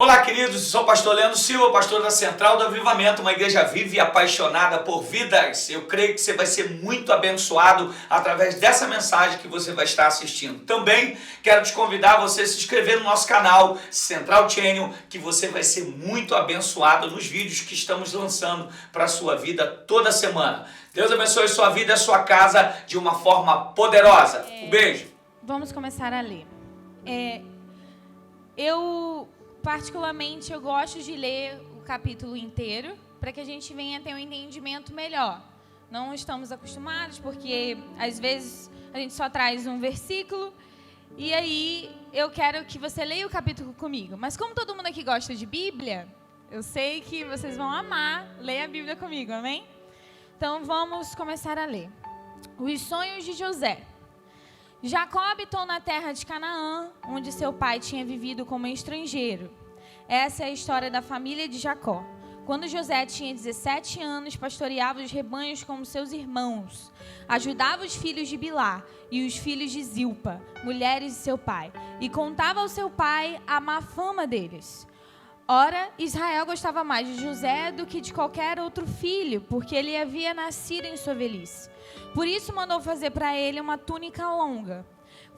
Olá, queridos, eu sou o pastor Leandro Silva, pastor da Central do Avivamento, uma igreja viva e apaixonada por vidas. Eu creio que você vai ser muito abençoado através dessa mensagem que você vai estar assistindo. Também quero te convidar a você se inscrever no nosso canal Central Channel, que você vai ser muito abençoado nos vídeos que estamos lançando para a sua vida toda semana. Deus abençoe sua vida e a sua casa de uma forma poderosa. Um beijo. Vamos começar a ler. Particularmente, eu gosto de ler o capítulo inteiro para que a gente venha ter um entendimento melhor. Não estamos acostumados porque, às vezes, a gente só traz um versículo e aí eu quero que você leia o capítulo comigo. Mas como todo mundo aqui gosta de Bíblia, eu sei que vocês vão amar ler a Bíblia comigo, amém? Então, vamos começar a ler. Os sonhos de José. Jacó habitou na terra de Canaã, onde seu pai tinha vivido como estrangeiro. Essa é a história da família de Jacó. Quando José tinha 17 anos, pastoreava os rebanhos com seus irmãos. Ajudava os filhos de Bilá e os filhos de Zilpa, mulheres de seu pai, e contava ao seu pai a má fama deles. Ora, Israel gostava mais de José do que de qualquer outro filho, porque ele havia nascido em sua velhice. Por isso mandou fazer para ele uma túnica longa.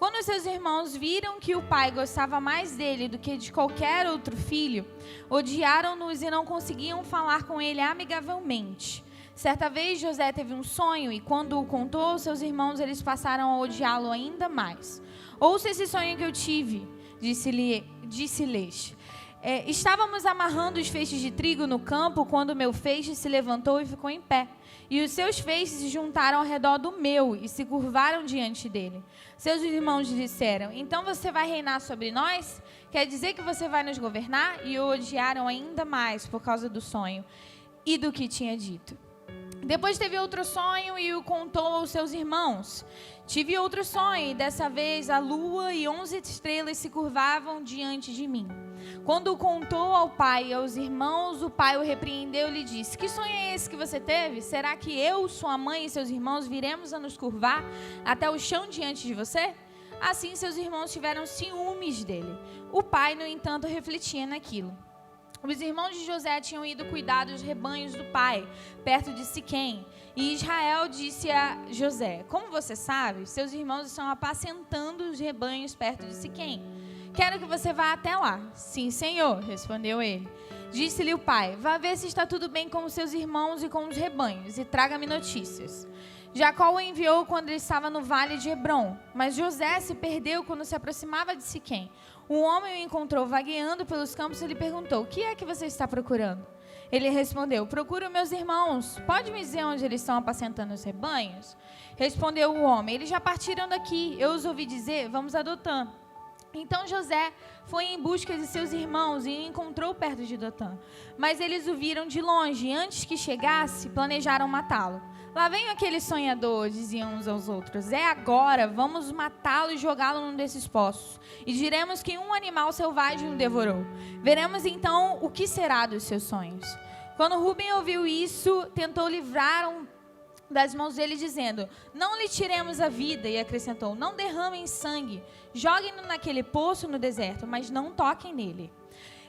Quando seus irmãos viram que o pai gostava mais dele do que de qualquer outro filho, odiaram-nos e não conseguiam falar com ele amigavelmente. Certa vez José teve um sonho e quando o contou aos seus irmãos, eles passaram a odiá-lo ainda mais. Ouça esse sonho que eu tive, disse-lhes. Estávamos amarrando os feixes de trigo no campo quando meu feixe se levantou e ficou em pé. E os seus feixes se juntaram ao redor do meu e se curvaram diante dele. Seus irmãos disseram, então você vai reinar sobre nós? Quer dizer que você vai nos governar? E o odiaram ainda mais por causa do sonho e do que tinha dito. Depois teve outro sonho e o contou aos seus irmãos. Tive outro sonho e dessa vez a lua e 11 estrelas se curvavam diante de mim. Quando o contou ao pai e aos irmãos, o pai o repreendeu e lhe disse, que sonho é esse que você teve? Será que eu, sua mãe e seus irmãos viremos a nos curvar até o chão diante de você? Assim seus irmãos tiveram ciúmes dele. O pai, no entanto, refletia naquilo. Os irmãos de José tinham ido cuidar dos rebanhos do pai, perto de Siquém. E Israel disse a José, como você sabe, seus irmãos estão apacentando os rebanhos perto de Siquém. Quero que você vá até lá. Sim, senhor, respondeu ele. Disse-lhe o pai, vá ver se está tudo bem com os seus irmãos e com os rebanhos, e traga-me notícias. Jacó o enviou quando ele estava no vale de Hebrom, mas José se perdeu quando se aproximava de Siquém. Um homem o encontrou vagueando pelos campos e lhe perguntou, o que é que você está procurando? Ele respondeu, procuro meus irmãos. Pode me dizer onde eles estão apacentando os rebanhos? Respondeu o homem, eles já partiram daqui. Eu os ouvi dizer, vamos a Dotã. Então José foi em busca de seus irmãos e encontrou perto de Dotã. Mas eles o viram de longe e antes que chegasse, planejaram matá-lo. Lá vem aquele sonhador, diziam uns aos outros. É agora, vamos matá-lo e jogá-lo num desses poços. E diremos que um animal selvagem o devorou. Veremos então o que será dos seus sonhos. Quando Rubem ouviu isso, tentou livrar das mãos dele, dizendo, não lhe tiremos a vida. E acrescentou, não derramem sangue. Joguem-no naquele poço no deserto, mas não toquem nele.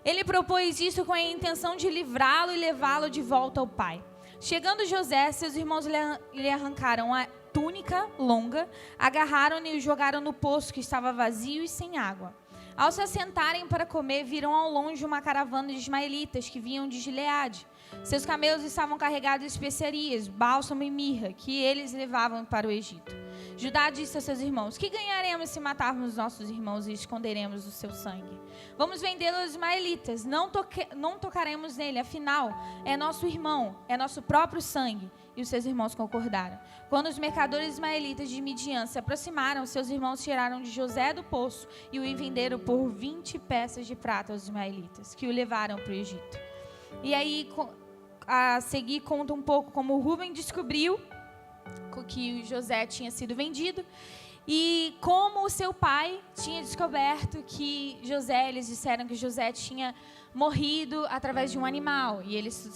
Ele propôs isso com a intenção de livrá-lo e levá-lo de volta ao pai. Chegando José, seus irmãos lhe arrancaram a túnica longa, agarraram-no e o jogaram no poço que estava vazio e sem água. Ao se assentarem para comer, viram ao longe uma caravana de ismaelitas que vinham de Gileade. Seus camelos estavam carregados de especiarias, bálsamo e mirra, que eles levavam para o Egito. Judá disse a seus irmãos, que ganharemos se matarmos nossos irmãos e esconderemos o seu sangue? Vamos vendê-lo aos ismaelitas, não tocaremos nele, afinal, é nosso irmão, é nosso próprio sangue. E os seus irmãos concordaram. Quando os mercadores ismaelitas de Midian se aproximaram, seus irmãos tiraram de José do poço e o venderam por 20 peças de prata aos ismaelitas, que o levaram para o Egito. E aí, a seguir, conta um pouco como Rubem descobriu que o José tinha sido vendido e como o seu pai tinha descoberto que José, eles disseram que José tinha morrido através de um animal. E eles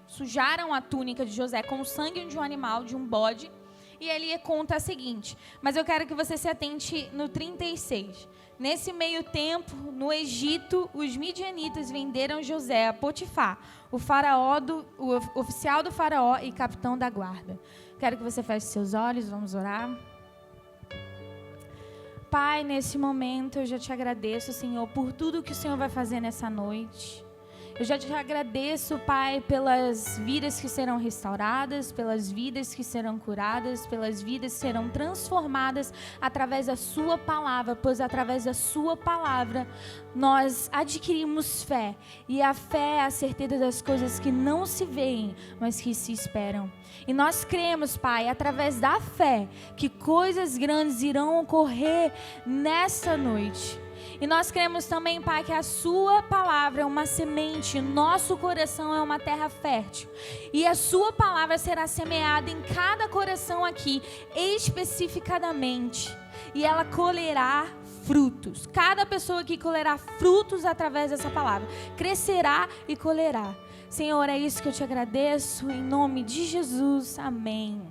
sujaram a túnica de José com o sangue de um animal, de um bode. E ele conta a seguinte, mas eu quero que você se atente no 36. Nesse meio tempo, no Egito, os midianitas venderam José a Potifar, o oficial do faraó e capitão da guarda. Quero que você feche seus olhos, vamos orar. Pai, nesse momento eu já te agradeço, Senhor, por tudo que o Senhor vai fazer nessa noite. Eu já te agradeço, Pai, pelas vidas que serão restauradas, pelas vidas que serão curadas, pelas vidas que serão transformadas através da sua palavra, pois através da sua palavra nós adquirimos fé, e a fé é a certeza das coisas que não se veem, mas que se esperam. E nós cremos, Pai, através da fé, que coisas grandes irão ocorrer nesta noite. E nós cremos também, Pai, que a sua palavra é uma semente, nosso coração é uma terra fértil. E a sua palavra será semeada em cada coração aqui, especificadamente. E ela colherá frutos. Cada pessoa aqui colherá frutos através dessa palavra. Crescerá e colherá. Senhor, é isso que eu te agradeço, em nome de Jesus. Amém.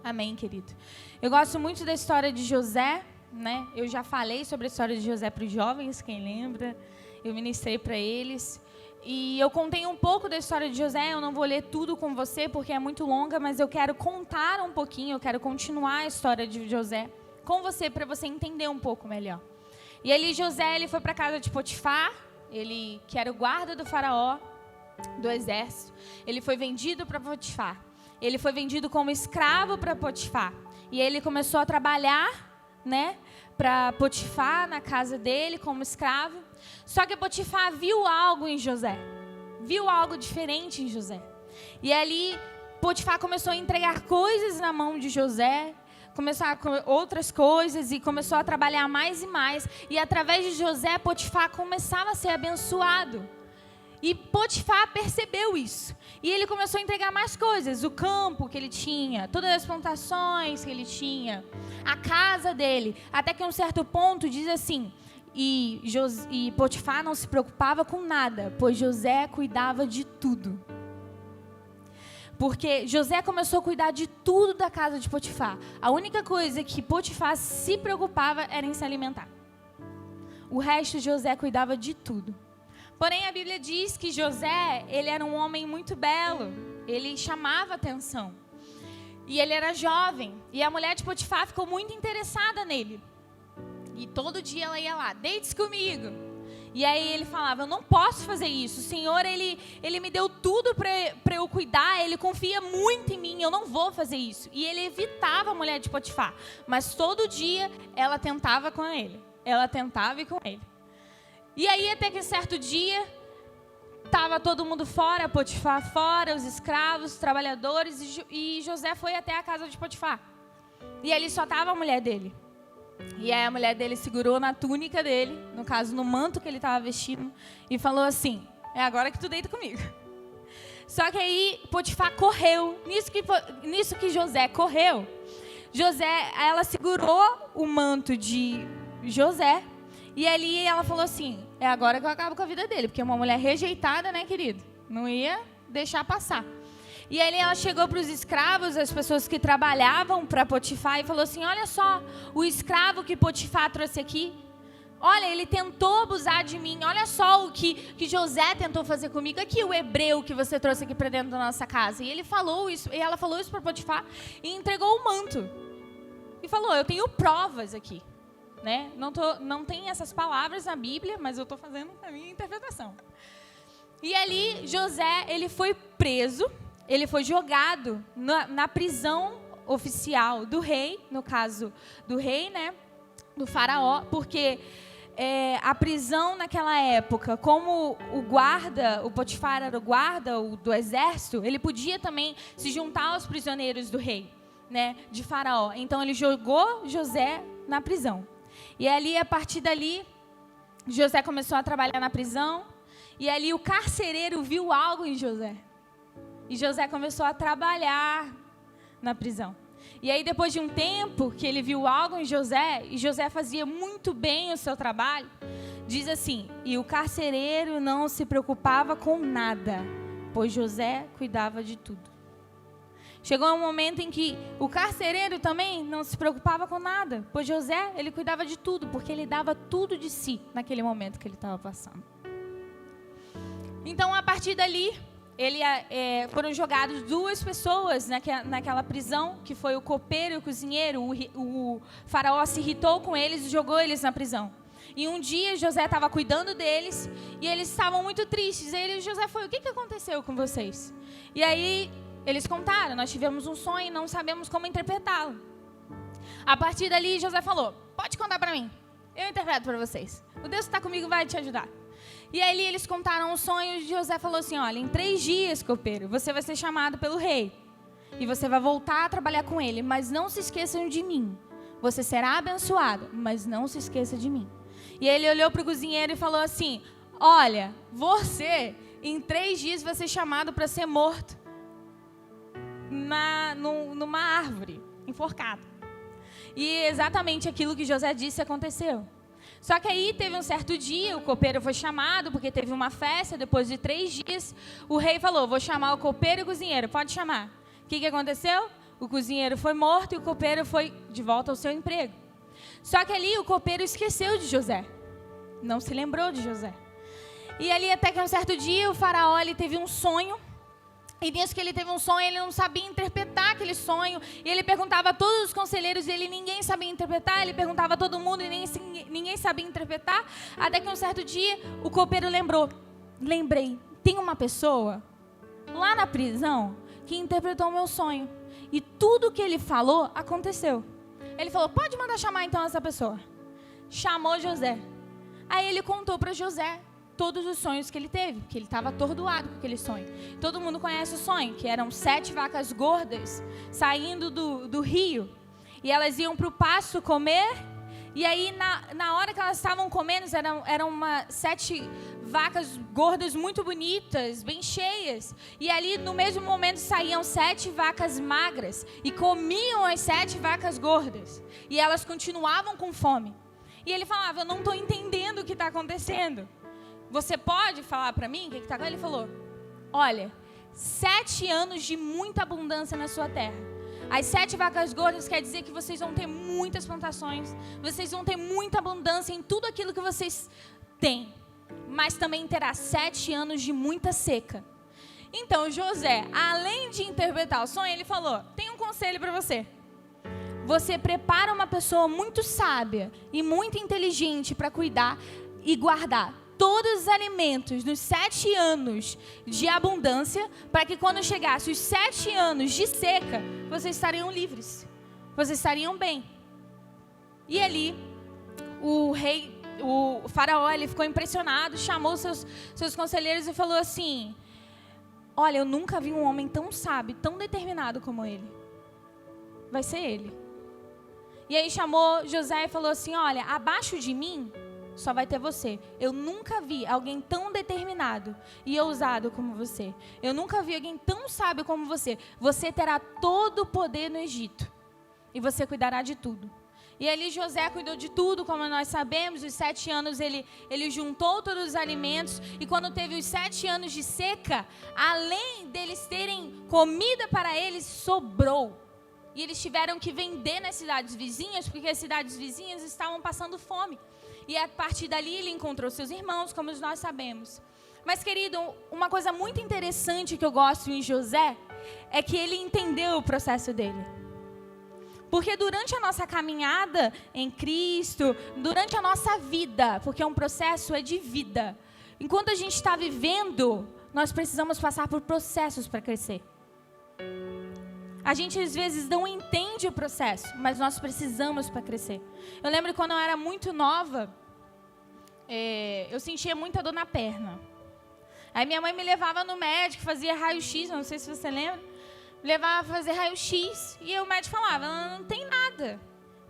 Amém, querido. Eu gosto muito da história de José, né? Eu já falei sobre a história de José para os jovens, quem lembra? Eu ministrei para eles. E eu contei um pouco da história de José, eu não vou ler tudo com você porque é muito longa, mas eu quero contar um pouquinho, eu quero continuar a história de José com você, para você entender um pouco melhor. E ali José, ele foi para a casa de Potifar, ele que era o guarda do faraó, do exército. Ele foi vendido para Potifar. Ele foi vendido como escravo para Potifar. E ele começou a trabalhar, né, para Potifar na casa dele como escravo. Só que Potifar viu algo em José. Viu algo diferente em José. E ali Potifar começou a entregar coisas na mão de José, começar com outras coisas e começou a trabalhar mais e mais. E através de José, Potifar começava a ser abençoado. E Potifar percebeu isso. E ele começou a entregar mais coisas. O campo que ele tinha, todas as plantações que ele tinha, a casa dele. Até que um certo ponto diz assim, e Potifar não se preocupava com nada, pois José cuidava de tudo. Porque José começou a cuidar de tudo da casa de Potifar. A única coisa que Potifar se preocupava era em se alimentar. O resto José cuidava de tudo. Porém, a Bíblia diz que José, ele era um homem muito belo. Ele chamava atenção. E ele era jovem. E a mulher de Potifar ficou muito interessada nele. E todo dia ela ia lá, deite comigo. E aí ele falava, eu não posso fazer isso. O Senhor, ele me deu tudo para eu cuidar. Ele confia muito em mim, eu não vou fazer isso. E ele evitava a mulher de Potifar. Mas todo dia ela tentava com ele. Ela tentava ir com ele. E aí, até que certo dia, estava todo mundo fora, Potifar fora, os escravos, os trabalhadores, e José foi até a casa de Potifar. E ali só estava a mulher dele. E aí a mulher dele segurou na túnica dele, no caso, no manto que ele estava vestindo, e falou assim, é agora que tu deita comigo. Só que aí Potifar correu, nisso que José correu, ela segurou o manto de José, e ali ela falou assim, é agora que eu acabo com a vida dele, porque é uma mulher rejeitada, né, querido? Não ia deixar passar. E aí ela chegou para os escravos, as pessoas que trabalhavam para Potifar, e falou assim, olha só, o escravo que Potifar trouxe aqui, olha, ele tentou abusar de mim, olha só o que José tentou fazer comigo, aqui o hebreu que você trouxe aqui para dentro da nossa casa. E ela falou isso para Potifar e entregou o manto. E falou, eu tenho provas aqui. Né? Não tem essas palavras na Bíblia, mas eu estou fazendo a minha interpretação. E ali José, ele foi preso, ele foi jogado na prisão oficial do rei, no caso do rei, né, do faraó, porque a prisão naquela época, como o Potifar era o guarda do exército, ele podia também se juntar aos prisioneiros do rei, né, de faraó. Então ele jogou José na prisão. E ali, a partir dali, José começou a trabalhar na prisão. E ali o carcereiro viu algo em José. E José começou a trabalhar na prisão. E aí, depois de um tempo que ele viu algo em José, e José fazia muito bem o seu trabalho, diz assim, e o carcereiro não se preocupava com nada, pois José cuidava de tudo. Chegou um momento em que o carcereiro também não se preocupava com nada, pois José, ele cuidava de tudo, porque ele dava tudo de si naquele momento que ele estava passando. Então, a partir dali, foram jogadas 2 pessoas naquela prisão, que foi o copeiro e o cozinheiro. O faraó se irritou com eles e jogou eles na prisão. E um dia José estava cuidando deles e eles estavam muito tristes. E José falou: o que aconteceu com vocês? E aí eles contaram: nós tivemos um sonho e não sabemos como interpretá-lo. A partir dali José falou: pode contar para mim, eu interpreto para vocês. O Deus que está comigo vai te ajudar. E aí eles contaram o sonho e José falou assim: olha, em 3 dias, copeiro, você vai ser chamado pelo rei. E você vai voltar a trabalhar com ele, mas não se esqueçam de mim. Você será abençoado, mas não se esqueça de mim. E ele olhou para o cozinheiro e falou assim: olha, você, em 3 dias vai ser chamado para ser morto numa árvore, enforcado. E exatamente aquilo que José disse aconteceu. Só que aí teve um certo dia, o copeiro foi chamado, porque teve uma festa, depois de 3 dias, o rei falou: vou chamar o copeiro e o cozinheiro, pode chamar. O que aconteceu? O cozinheiro foi morto e o copeiro foi de volta ao seu emprego. Só que ali o copeiro esqueceu de José, não se lembrou de José. E ali até que um certo dia o faraó teve um sonho. E nisso que ele teve um sonho, ele não sabia interpretar aquele sonho. E ele perguntava a todos os conselheiros dele, ninguém sabia interpretar. Ele perguntava a todo mundo e ninguém sabia interpretar. Até que um certo dia, o copeiro lembrei, tem uma pessoa lá na prisão que interpretou o meu sonho. E tudo que ele falou, aconteceu. Ele falou: pode mandar chamar então essa pessoa. Chamou José. Aí ele contou para José todos os sonhos que ele teve, que ele estava atordoado com aquele sonho. Todo mundo conhece o sonho, que eram 7 vacas gordas saindo do rio. E elas iam para o pasto comer. E aí, na hora que elas estavam comendo, eram 7 vacas gordas muito bonitas, bem cheias. E ali, no mesmo momento, saíam 7 vacas magras e comiam as 7 vacas gordas. E elas continuavam com fome. E ele falava: eu não estou entendendo o que está acontecendo. Você pode falar para mim o que está acontecendo? Ele falou: olha, 7 anos de muita abundância na sua terra. As 7 vacas gordas quer dizer que vocês vão ter muitas plantações, vocês vão ter muita abundância em tudo aquilo que vocês têm. Mas também terá 7 anos de muita seca. Então José, além de interpretar o sonho, ele falou: tem um conselho para você. Você prepara uma pessoa muito sábia e muito inteligente para cuidar e guardar todos os alimentos nos 7 anos de abundância, para que quando chegasse os 7 anos de seca, vocês estariam livres, vocês estariam bem. E ali, o faraó, ele ficou impressionado, chamou seus conselheiros e falou assim: olha, eu nunca vi um homem tão sábio, tão determinado como ele. Vai ser ele. E aí chamou José e falou assim: olha, abaixo de mim só vai ter você. Eu nunca vi alguém tão determinado e ousado como você. Eu nunca vi alguém tão sábio como você. Você terá todo o poder no Egito. E você cuidará de tudo. E ali José cuidou de tudo, como nós sabemos. Os 7 anos ele juntou todos os alimentos. E quando teve os 7 anos de seca, além deles terem comida para eles, sobrou. E eles tiveram que vender nas cidades vizinhas, porque as cidades vizinhas estavam passando fome. E a partir dali ele encontrou seus irmãos, como nós sabemos. Mas, querido, uma coisa muito interessante que eu gosto em José é que ele entendeu o processo dele. Porque durante a nossa caminhada em Cristo, durante a nossa vida, porque um processo é de vida, enquanto a gente está vivendo, nós precisamos passar por processos para crescer. A gente às vezes não entende o processo, mas nós precisamos para crescer. Eu lembro quando eu era muito nova, eu sentia muita dor na perna. Aí minha mãe me levava no médico, fazia raio-x, não sei se você lembra. Me levava a fazer raio-x e o médico falava: não tem nada.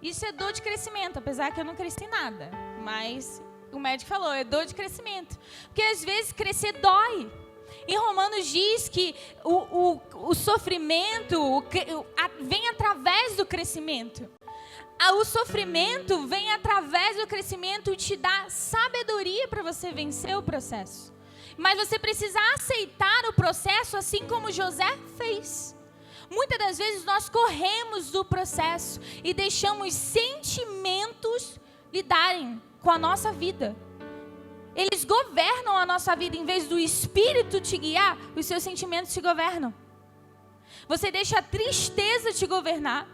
Isso é dor de crescimento, apesar que eu não cresci nada. Mas o médico falou, é dor de crescimento. Porque às vezes crescer dói. Em Romanos diz que o sofrimento vem através do crescimento. O sofrimento vem através do crescimento e te dá sabedoria para você vencer o processo. Mas você precisa aceitar o processo assim como José fez. Muitas das vezes nós corremos do processo e deixamos sentimentos lidarem com a nossa vida. Eles governam a nossa vida. Em vez do Espírito te guiar, os seus sentimentos te governam. Você deixa a tristeza te governar,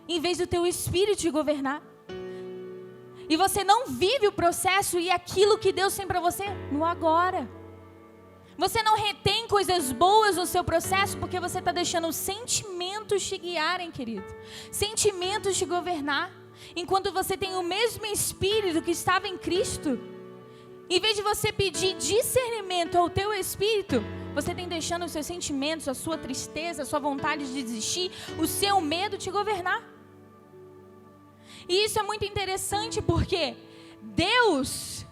em vez do teu Espírito te governar. E você não vive o processo e aquilo que Deus tem para você no agora. Você não retém coisas boas no seu processo porque você está deixando sentimentos te guiarem, querido. Sentimentos te governar. Enquanto você tem o mesmo Espírito que estava em Cristo, em vez de você pedir discernimento ao teu Espírito, você tem deixando os seus sentimentos, a sua tristeza, a sua vontade de desistir, o seu medo te governar. E isso é muito interessante porque Deus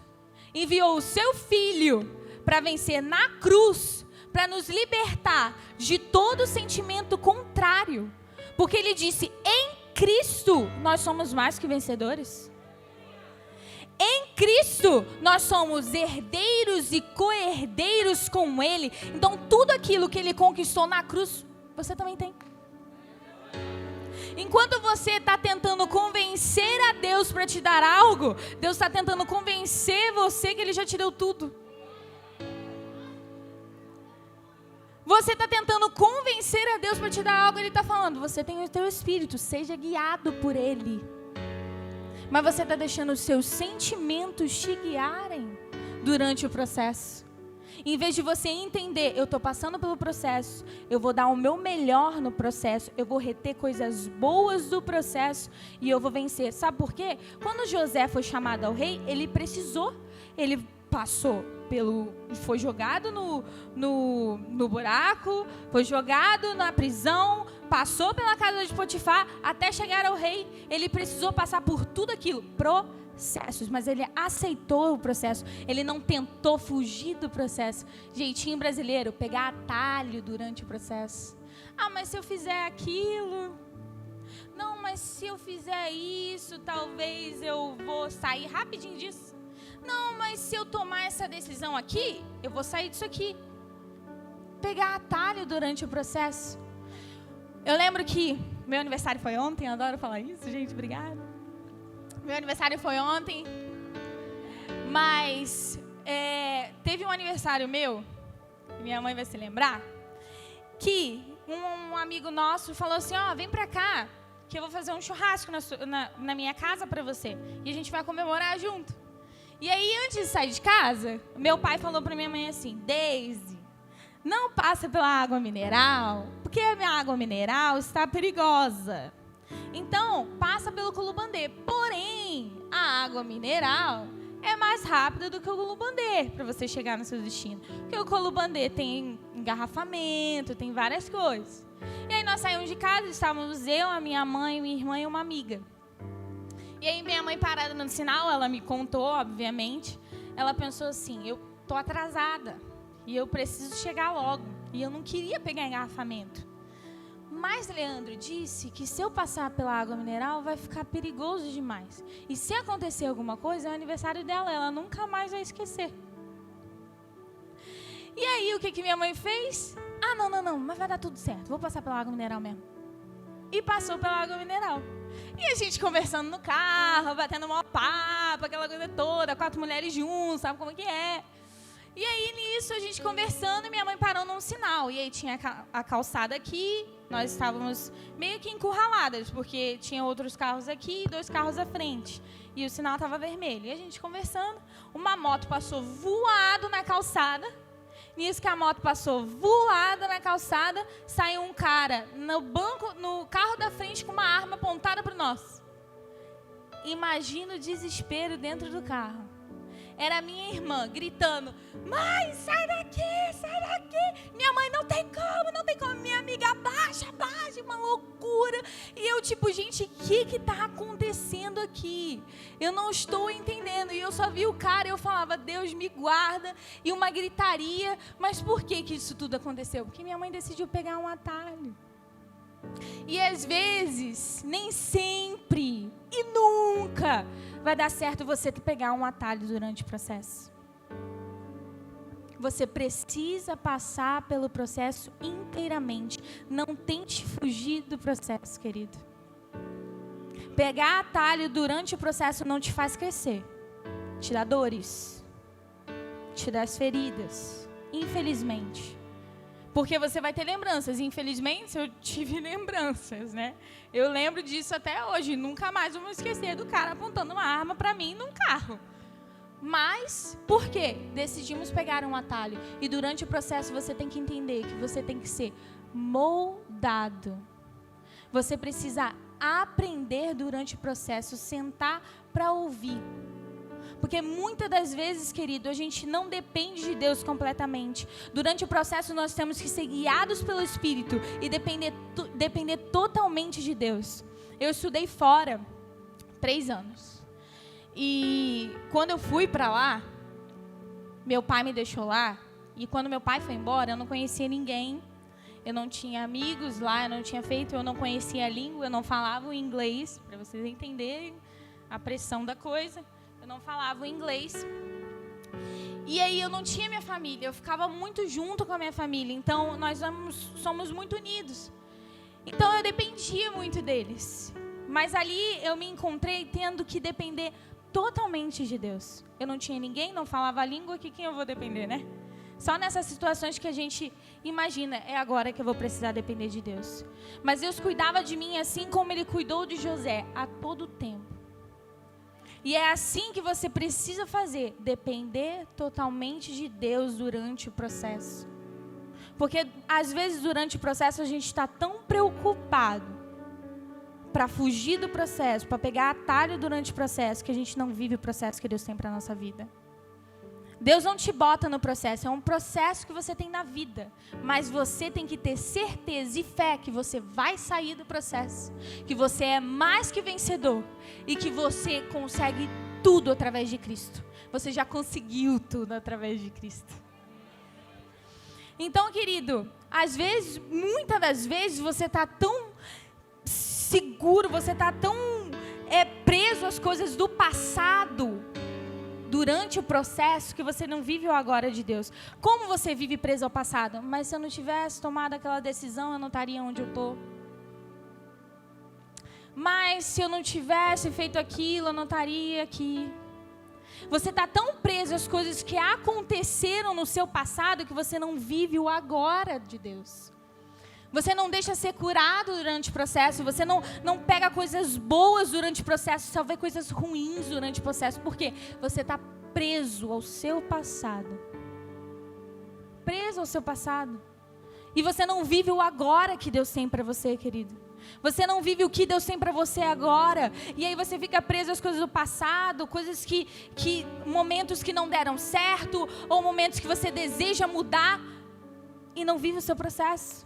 enviou o seu Filho para vencer na cruz, para nos libertar de todo sentimento contrário. Porque Ele disse, em Cristo nós somos mais que vencedores. Em Cristo nós somos herdeiros e co-herdeiros com Ele. Então tudo aquilo que Ele conquistou na cruz, você também tem. Enquanto você está tentando convencer a Deus para te dar algo, Deus está tentando convencer você que Ele já te deu tudo. Você está tentando convencer a Deus para te dar algo, Ele está falando, você tem o teu Espírito, seja guiado por Ele. Mas você está deixando os seus sentimentos te guiarem durante o processo. Em vez de você entender, eu estou passando pelo processo, eu vou dar o meu melhor no processo, eu vou reter coisas boas do processo e eu vou vencer. Sabe por quê? Quando José foi chamado ao rei, ele precisou, ele passou foi jogado no buraco, foi jogado na prisão, passou pela casa de Potifar, até chegar ao rei. Ele precisou passar por tudo aquilo, processos, mas ele aceitou o processo. Ele não tentou fugir do processo. Jeitinho brasileiro, pegar atalho durante o processo. Ah, mas se eu fizer aquilo... Não, mas se eu fizer isso, talvez eu vou sair rapidinho disso. Não, mas se eu tomar essa decisão aqui, eu vou sair disso aqui. Pegar atalho durante o processo. Eu lembro que meu aniversário foi ontem, eu adoro falar isso, gente, obrigada. Meu aniversário foi ontem, mas teve um aniversário meu, minha mãe vai se lembrar, que um amigo nosso falou assim, vem pra cá, que eu vou fazer um churrasco na minha casa pra você, e a gente vai comemorar junto. E aí, antes de sair de casa, meu pai falou pra minha mãe assim, Deise, não passa pela água mineral, porque a minha água mineral está perigosa. Então, passa pelo Culubandê. Porém, a água mineral é mais rápida do que o Culubandê para você chegar no seu destino. Porque o Culubandê tem engarrafamento, tem várias coisas. E aí nós saímos de casa, estávamos eu, a minha mãe, minha irmã e uma amiga. E aí minha mãe parada no sinal, ela me contou, obviamente. Ela pensou assim, eu tô atrasada e eu preciso chegar logo. E eu não queria pegar engarrafamento. Mas Leandro disse que se eu passar pela água mineral vai ficar perigoso demais. E se acontecer alguma coisa, é o aniversário dela, ela nunca mais vai esquecer. E aí o que minha mãe fez? Não, mas vai dar tudo certo, vou passar pela água mineral mesmo. E passou pela água mineral. E a gente conversando no carro, batendo uma papo, aquela coisa toda, 4 mulheres juntas, sabe como que é? E aí, nisso, a gente conversando e minha mãe parou num sinal. E aí tinha a calçada aqui, nós estávamos meio que encurraladas, porque tinha outros carros aqui e 2 carros à frente. E o sinal estava vermelho. E a gente conversando, uma moto passou voado na calçada. Nisso que a moto passou voada na calçada, saiu um cara no carro da frente com uma arma apontada para nós. Imagina o desespero dentro do carro. Era a minha irmã gritando, mãe, sai daqui, sai daqui. Minha mãe, não tem como. Minha amiga, abaixa, uma loucura. E eu tipo, gente, o que tá acontecendo aqui? Eu não estou entendendo. E eu só vi o cara e eu falava, Deus me guarda. E uma gritaria. Mas por que isso tudo aconteceu? Porque minha mãe decidiu pegar um atalho. E às vezes, nem sempre e nunca vai dar certo você pegar um atalho durante o processo. Você precisa passar pelo processo inteiramente. Não tente fugir do processo, querido. Pegar atalho durante o processo não te faz crescer. Te dá dores. Te dá as feridas. Infelizmente. Porque você vai ter lembranças. Infelizmente, eu tive lembranças, né? Eu lembro disso até hoje. Nunca mais vou me esquecer do cara apontando uma arma para mim num carro. Mas, por quê? Decidimos pegar um atalho. E durante o processo você tem que entender que você tem que ser moldado. Você precisa aprender durante o processo, sentar para ouvir. Porque muitas das vezes, querido, a gente não depende de Deus completamente. Durante o processo nós temos que ser guiados pelo Espírito e depender totalmente de Deus. Eu estudei fora 3 anos. E quando eu fui para lá, meu pai me deixou lá. E quando meu pai foi embora, eu não conhecia ninguém. Eu não tinha amigos lá, eu não conhecia a língua, eu não falava o inglês, para vocês entenderem a pressão da coisa. Eu não falava o inglês. E aí eu não tinha minha família, eu ficava muito junto com a minha família. Então nós somos muito unidos. Então eu dependia muito deles. Mas ali eu me encontrei tendo que depender totalmente de Deus. Eu não tinha ninguém, não falava a língua, que quem eu vou depender, né? Só nessas situações que a gente imagina, é agora que eu vou precisar depender de Deus. Mas Deus cuidava de mim assim como Ele cuidou de José, a todo tempo. E é assim que você precisa fazer, depender totalmente de Deus durante o processo. Porque às vezes durante o processo a gente está tão preocupado para fugir do processo, para pegar atalho durante o processo, que a gente não vive o processo que Deus tem para a nossa vida. Deus não te bota no processo, é um processo que você tem na vida. Mas você tem que ter certeza e fé que você vai sair do processo. Que você é mais que vencedor. E que você consegue tudo através de Cristo. Você já conseguiu tudo através de Cristo. Então, querido, às vezes, muitas das vezes, você está tão seguro, você está tão preso às coisas do passado durante o processo que você não vive o agora de Deus. Como você vive preso ao passado? Mas se eu não tivesse tomado aquela decisão, eu não estaria onde eu estou. Mas se eu não tivesse feito aquilo, eu não estaria aqui. Você está tão preso às coisas que aconteceram no seu passado que você não vive o agora de Deus. Você não deixa ser curado durante o processo. Você não pega coisas boas durante o processo. Só vê coisas ruins durante o processo. Por quê? Você está preso ao seu passado. Preso ao seu passado. E você não vive o agora que Deus tem para você, querido. Você não vive o que Deus tem para você agora. E aí você fica preso às coisas do passado. Coisas momentos que não deram certo. Ou momentos que você deseja mudar. E não vive o seu processo.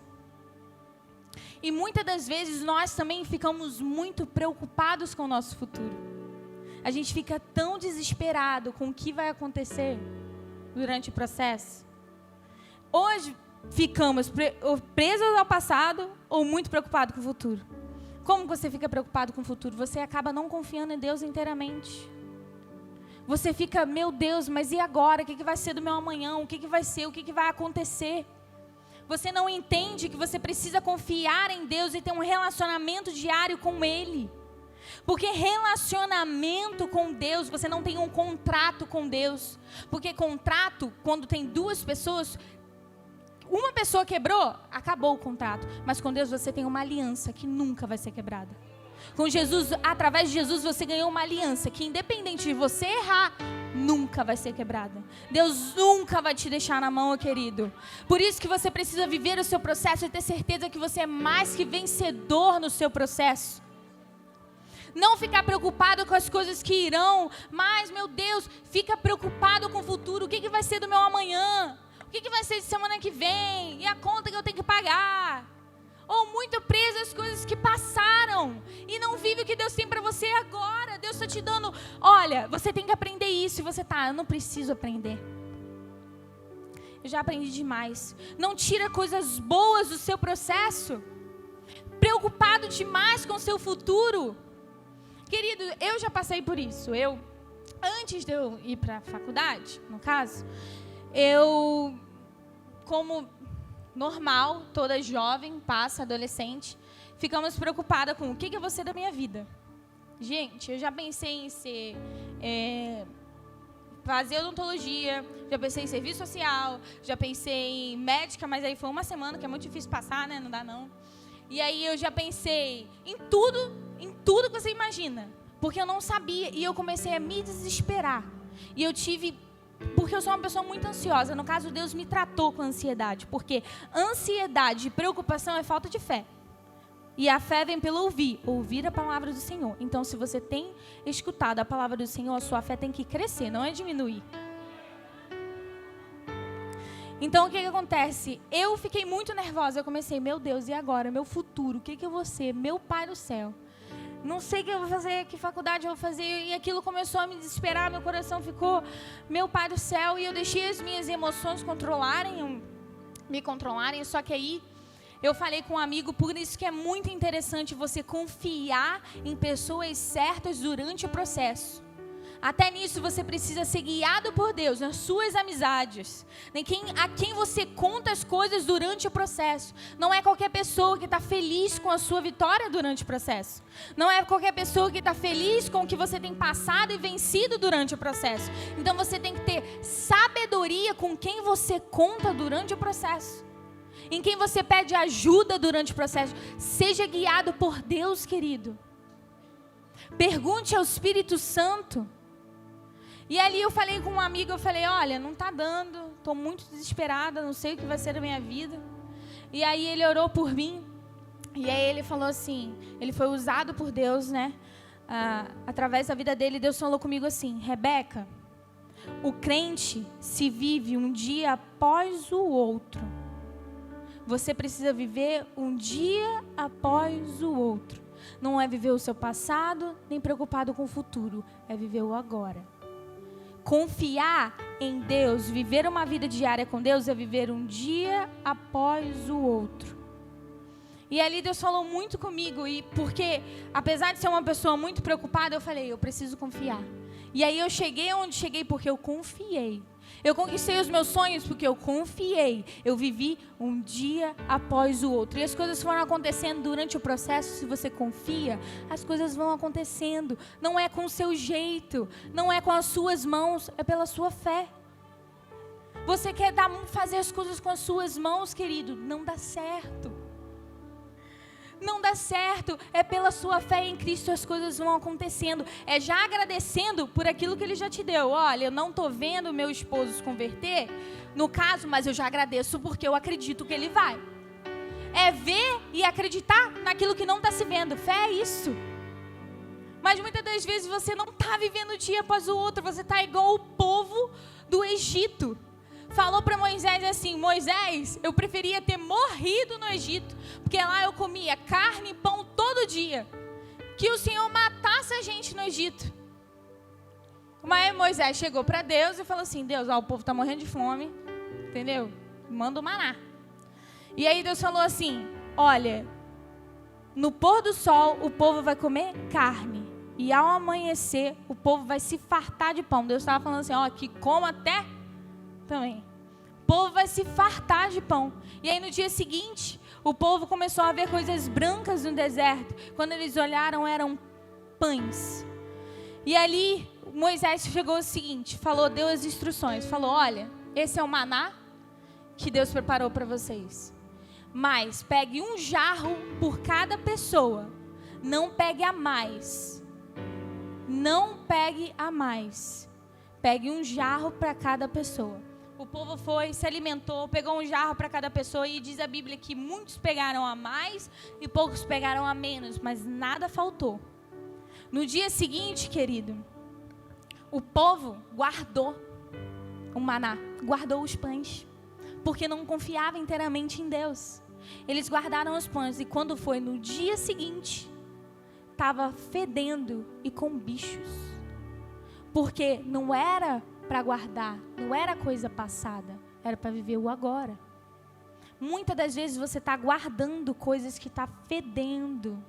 E muitas das vezes nós também ficamos muito preocupados com o nosso futuro. A gente fica tão desesperado com o que vai acontecer durante o processo. Hoje ficamos presos ao passado ou muito preocupados com o futuro. Como você fica preocupado com o futuro? Você acaba não confiando em Deus inteiramente. Você fica, meu Deus, mas e agora? O que vai ser do meu amanhã? O que vai ser? O que vai acontecer? Você não entende que você precisa confiar em Deus e ter um relacionamento diário com Ele. Porque relacionamento com Deus, você não tem um contrato com Deus. Porque contrato, quando tem 2 pessoas, uma pessoa quebrou, acabou o contrato. Mas com Deus você tem uma aliança que nunca vai ser quebrada. Com Jesus, através de Jesus, você ganhou uma aliança que independente de você errar, nunca vai ser quebrada. Deus nunca vai te deixar na mão, querido. Por isso que você precisa viver o seu processo e ter certeza que você é mais que vencedor no seu processo. Não ficar preocupado com as coisas que irão, mas, meu Deus, fica preocupado com o futuro. O que vai ser do meu amanhã? O que vai ser de semana que vem? E a conta que eu tenho que pagar? Ou muito preso às coisas que passaram e não vive o que Deus tem para você agora. Deus está te dando, olha, você tem que aprender isso. E você eu não preciso aprender. Eu já aprendi demais. Não tira coisas boas do seu processo. Preocupado demais com o seu futuro. Querido, eu já passei por isso. Antes de eu ir para a faculdade, no caso, eu, como normal, toda jovem, passa, adolescente, ficamos preocupadas com o que eu vou ser da minha vida. Gente, eu já pensei em ser... fazer odontologia, já pensei em serviço social, já pensei em médica, mas aí foi uma semana, que é muito difícil passar, né? Não dá não. E aí eu já pensei em tudo que você imagina, porque eu não sabia, e eu comecei a me desesperar. E eu tive, porque eu sou uma pessoa muito ansiosa, no caso Deus me tratou com ansiedade, porque ansiedade e preocupação é falta de fé. E a fé vem pelo ouvir a palavra do Senhor. Então, se você tem escutado a palavra do Senhor, a sua fé tem que crescer, não é diminuir. Então, o que acontece? Eu fiquei muito nervosa. Eu comecei, meu Deus, e agora? Meu futuro, o que eu vou ser? Meu Pai do céu. Não sei o que eu vou fazer, que faculdade eu vou fazer. E aquilo começou a me desesperar, meu coração ficou, meu Pai do céu. E eu deixei as minhas emoções me controlarem, só que aí... eu falei com um amigo, por isso que é muito interessante você confiar em pessoas certas durante o processo. Até nisso você precisa ser guiado por Deus, nas suas amizades. A quem você conta as coisas durante o processo. Não é qualquer pessoa que está feliz com a sua vitória durante o processo. Não é qualquer pessoa que está feliz com o que você tem passado e vencido durante o processo. Então você tem que ter sabedoria com quem você conta durante o processo. Em quem você pede ajuda durante o processo. Seja guiado por Deus, querido. Pergunte ao Espírito Santo. E ali eu falei com um amigo, eu falei, olha, não está dando, estou muito desesperada, não sei o que vai ser da minha vida. E aí ele orou por mim. E aí ele falou assim, ele foi usado por Deus, né? Através da vida dele, Deus falou comigo assim, Rebeca, o crente se vive um dia após o outro. Você precisa viver um dia após o outro. Não é viver o seu passado, nem preocupado com o futuro. É viver o agora. Confiar em Deus, viver uma vida diária com Deus, é viver um dia após o outro. E ali Deus falou muito comigo, e porque, apesar de ser uma pessoa muito preocupada, eu falei, eu preciso confiar. E aí eu cheguei onde cheguei porque eu confiei. Eu conquistei os meus sonhos porque eu confiei. Eu vivi um dia após o outro. E as coisas foram acontecendo durante o processo. Se você confia, as coisas vão acontecendo. Não é com o seu jeito, não é com as suas mãos, é pela sua fé. Você quer fazer as coisas com as suas mãos, querido? Não dá certo. Não dá certo, é pela sua fé em Cristo as coisas vão acontecendo. É já agradecendo por aquilo que Ele já te deu. Olha, eu não estou vendo meu esposo se converter, no caso, mas eu já agradeço porque eu acredito que ele vai. É ver e acreditar naquilo que não está se vendo. Fé é isso. Mas muitas das vezes você não está vivendo um dia após o outro. Você está igual o povo do Egito. Falou para Moisés assim, Moisés, eu preferia ter morrido no Egito, porque lá eu comia carne e pão todo dia, que o Senhor matasse a gente no Egito. Mas Moisés chegou para Deus e falou assim, Deus, o povo está morrendo de fome, entendeu? Manda o maná. E aí Deus falou assim, olha, no pôr do sol o povo vai comer carne, e ao amanhecer o povo vai se fartar de pão. Deus estava falando assim, que coma até... também. O povo vai se fartar de pão. E aí no dia seguinte, o povo começou a ver coisas brancas no deserto. Quando eles olharam, eram pães. E ali, Moisés chegou o seguinte, deu as instruções, falou, olha, esse é o maná que Deus preparou para vocês. Mas pegue um jarro por cada pessoa. Não pegue a mais. Não pegue a mais. Pegue um jarro para cada pessoa. O povo foi, se alimentou, pegou um jarro para cada pessoa e diz a Bíblia que muitos pegaram a mais e poucos pegaram a menos, mas nada faltou. No dia seguinte, querido, o povo guardou o maná, guardou os pães, porque não confiava inteiramente em Deus. Eles guardaram os pães e quando foi no dia seguinte, estava fedendo e com bichos, porque não era para guardar, não era coisa passada, era para viver o agora. Muitas das vezes você está guardando coisas que está fedendo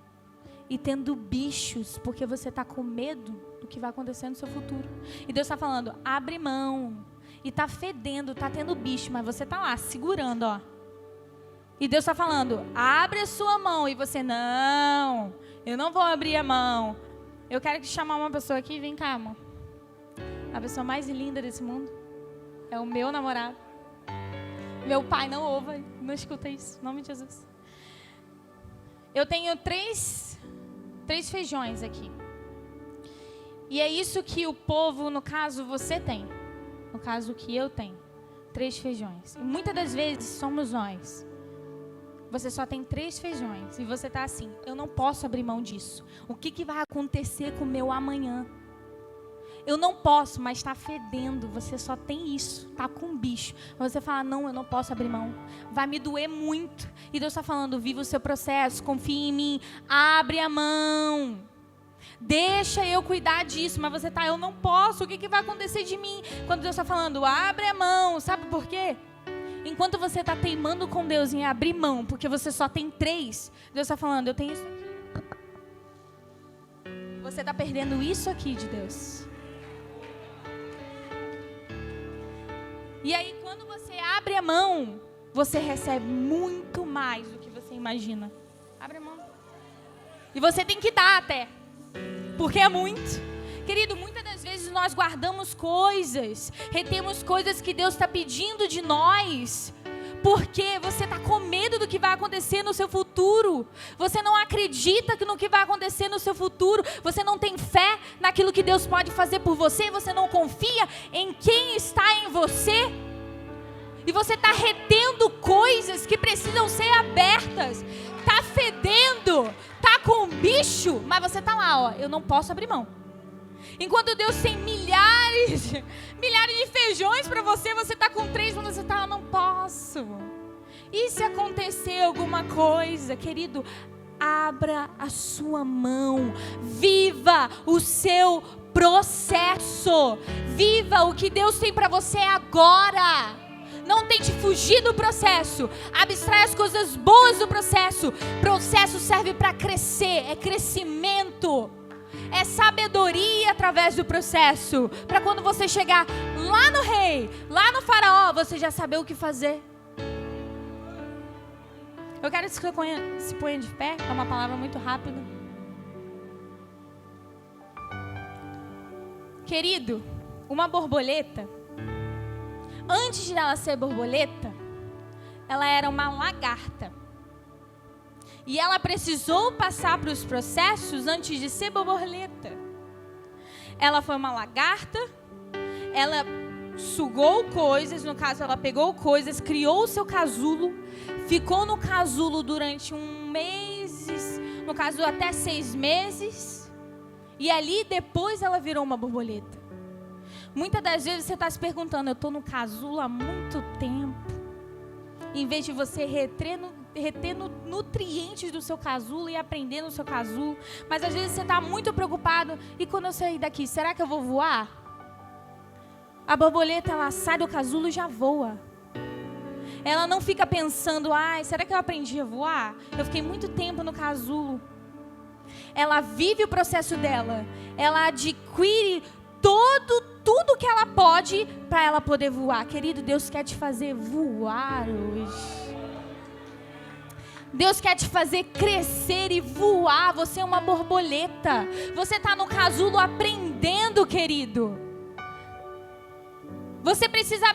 e tendo bichos, porque você está com medo do que vai acontecer no seu futuro. E Deus está falando, abre mão, e tá fedendo, tá tendo bicho, mas você tá lá segurando, ó. E Deus está falando, abre a sua mão. E você, não, eu não vou abrir a mão. Eu quero te chamar uma pessoa aqui, vem cá, amor. A pessoa mais linda desse mundo é o meu namorado. Meu pai não ouva, não escuta isso, em nome de Jesus. Eu tenho três feijões aqui. E é isso que o povo, no caso, você tem. No caso, que eu tenho. 3 feijões. E muitas das vezes somos nós. Você só tem 3 feijões. E você está assim, eu não posso abrir mão disso. O que vai acontecer com o meu amanhã? Eu não posso, mas está fedendo. Você só tem isso. Está com um bicho. Você fala, não, eu não posso abrir mão. Vai me doer muito. E Deus está falando, viva o seu processo. Confie em mim. Abre a mão. Deixa eu cuidar disso. Mas você está, eu não posso. O que vai acontecer de mim? Quando Deus está falando, abre a mão. Sabe por quê? Enquanto você está teimando com Deus em abrir mão, porque você só tem 3, Deus está falando, eu tenho isso aqui. Você está perdendo isso aqui de Deus. E aí, quando você abre a mão, você recebe muito mais do que você imagina. Abre a mão. E você tem que dar até. Porque é muito. Querido, muitas das vezes nós guardamos coisas, retemos coisas que Deus está pedindo de nós, porque você está com medo do que vai acontecer no seu futuro. Você não acredita no que vai acontecer no seu futuro. Você não tem fé naquilo que Deus pode fazer por você. Você não confia em quem está em você. E você está retendo coisas que precisam ser abertas. Está fedendo, está com um bicho, mas você está lá, ó, eu não posso abrir mão. Enquanto Deus tem milhares de feijões para você, você está com 3, mas você está, eu não posso. E se acontecer alguma coisa, querido, abra a sua mão, viva o seu processo, viva o que Deus tem para você agora. Não tente fugir do processo, abstrai as coisas boas do processo. Processo serve para crescer, é crescimento. É sabedoria através do processo. Para quando você chegar lá no rei, lá no faraó, você já saber o que fazer. Eu quero que você se ponha de pé. É uma palavra muito rápida. Querido, uma borboleta, antes de ela ser borboleta, ela era uma lagarta. E ela precisou passar para os processos antes de ser borboleta. Ela foi uma lagarta, ela sugou coisas, no caso ela pegou coisas, criou o seu casulo, ficou no casulo durante 1 mês, no caso até 6 meses, e ali depois ela virou uma borboleta. Muitas das vezes você está se perguntando, eu estou no casulo há muito tempo, em vez de você retendo nutrientes do seu casulo e aprendendo o seu casulo. Mas às vezes você está muito preocupado. E quando eu sair daqui, será que eu vou voar? A borboleta, ela sai do casulo e já voa. Ela não fica pensando, ai, será que eu aprendi a voar? Eu fiquei muito tempo no casulo. Ela vive o processo dela. Ela adquire tudo que ela pode para ela poder voar. Querido, Deus quer te fazer voar hoje. Deus quer te fazer crescer e voar. Você é uma borboleta. Você está no casulo aprendendo, querido. Você precisa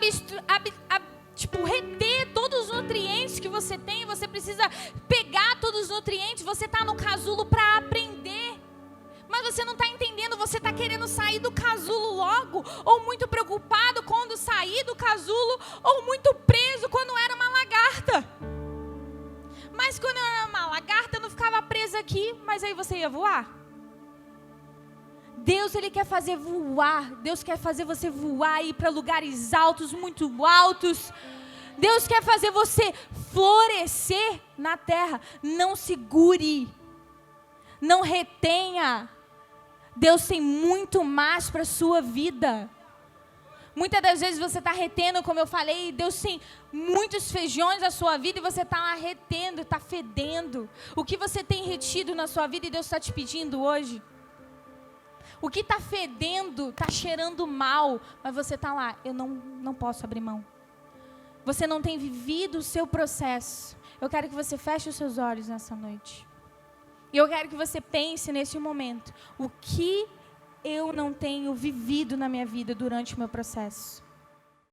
reter todos os nutrientes que você tem. Você precisa pegar todos os nutrientes. Você está no casulo para aprender. Mas você não está entendendo. Você está querendo sair do casulo logo. Ou muito preocupado quando sair do casulo. Ou muito preso quando era uma lagarta. Mas quando eu era uma lagarta, eu não ficava presa aqui, mas aí você ia voar. Deus, Ele quer fazer voar. Deus quer fazer você voar e ir para lugares altos, muito altos. Deus quer fazer você florescer na terra. Não segure. Não retenha. Deus tem muito mais para a sua vida. Muitas das vezes você está retendo, como eu falei, Deus tem muitos feijões na sua vida e você está lá retendo, está fedendo. O que você tem retido na sua vida e Deus está te pedindo hoje? O que está fedendo, está cheirando mal, mas você está lá, eu não posso abrir mão. Você não tem vivido o seu processo. Eu quero que você feche os seus olhos nessa noite. E eu quero que você pense nesse momento, o que eu não tenho vivido na minha vida durante o meu processo?